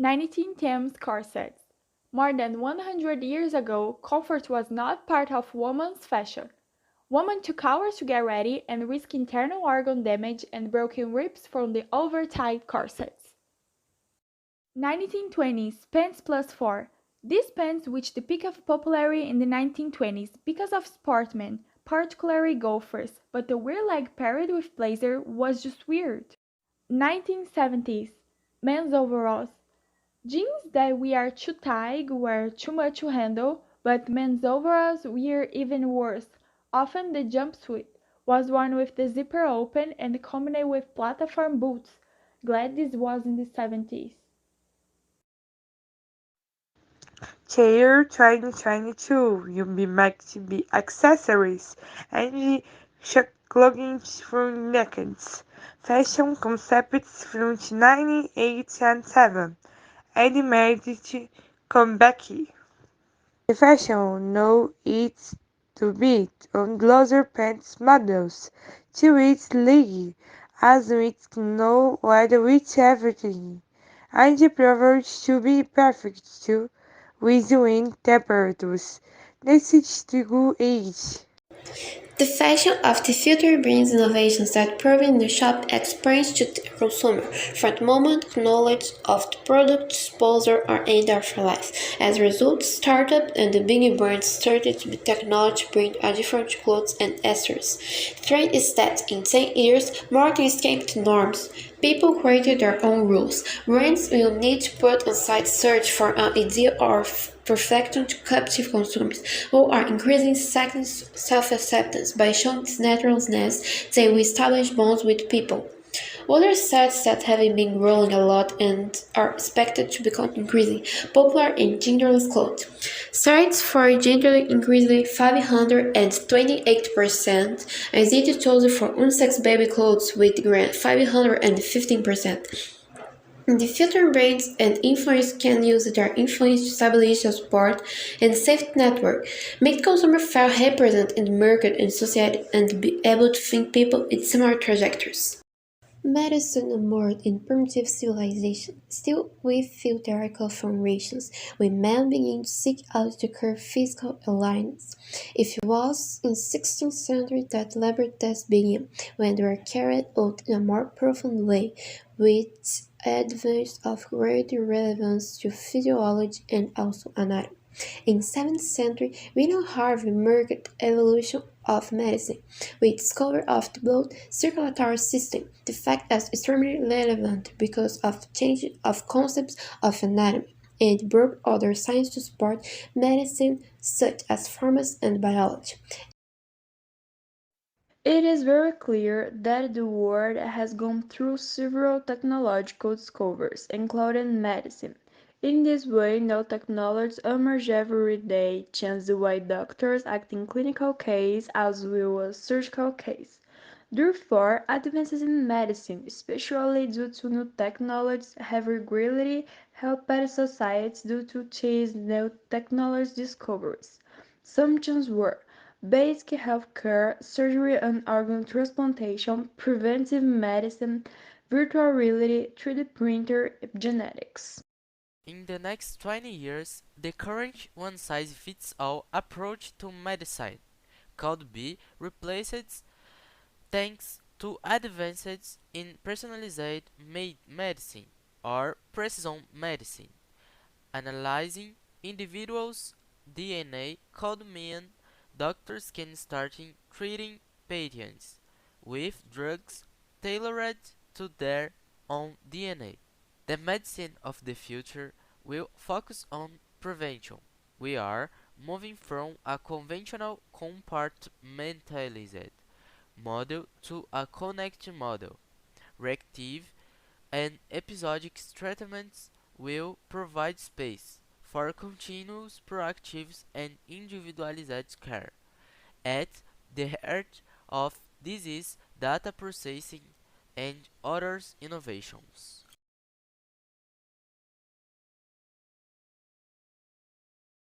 1910s corsets. More than 100 years ago, comfort was not part of woman's fashion. Women took hours to get ready and risked internal organ damage and broken ribs from the over-tight corsets. 1920s pants plus 4. These pants reached the peak of popularity in the 1920s because of sportsmen, particularly golfers, but the weird leg paired with blazer was just weird. 1970s men's overalls. Jeans that were too tight were too much to handle, but men's overalls were even worse. Often the jumpsuit was worn with the zipper open and combined with platform boots. Glad this was in the 70s. Chair 2022 will be might be accessories and clothing from decades. Fashion concepts from 1987 and made it come back. The fashion now is to beat on closer pants models to its league, as it know what with everything, and the proves to be perfect too, with wind temperatures. Next to go age. The fashion of the future brings innovations that prove the shop experience to the consumer, from the moment knowledge of the product exposure or end of life. As a result, startup and the big brands started with technology to bring a different clothes and accessories. The trend is that in 10 years, marketing escaped norms. People created their own rules. Brands will need to put aside search for an ideal or perfection to captive consumers, who are increasing self-acceptance by showing this naturalness they will establish bonds with people. Other sets that have been growing a lot and are expected to become increasingly popular in genderless clothes. Sites for gender increased 528%, as it told for unisex baby clothes with grant 515%. The future brains and influencers can use their influence to establish a support and safety network, make consumers feel represented in the market and society, and be able to think people with similar trajectories. Medicine emerged in primitive civilization, still with few theoretical foundations, when men began to seek out to curb physical ailments. It was in the 16th century that laboratory tests began, when they were carried out in a more profound way, with advances of greater relevance to physiology and also anatomy. In the 7th century, William Harvey marked the evolution of medicine, with discovery of the blood circulatory system, the fact is extremely relevant because of the change of concepts of anatomy, and brought other sciences to support medicine such as pharmacy and biology. It is very clear that the world has gone through several technological discoveries, including medicine. In this way, new technologies emerge every day, change the way doctors act in clinical cases as well as surgical cases. Therefore, advances in medicine, especially due to new technologies, have greatly helped society due to these new technology discoveries. Some changes were basic health care, surgery and organ transplantation, preventive medicine, virtual reality, 3D printer, genetics. In the next 20 years, the current one-size-fits-all approach to medicine could be replaced thanks to advances in personalized medicine or precision medicine. Analyzing individuals' DNA could mean doctors can start treating patients with drugs tailored to their own DNA. The medicine of the future will focus on prevention. We are moving from a conventional compartmentalized model to a connected model. Reactive and episodic treatments will provide space for continuous, proactive, and individualized care. At the heart of this is data processing and other innovations.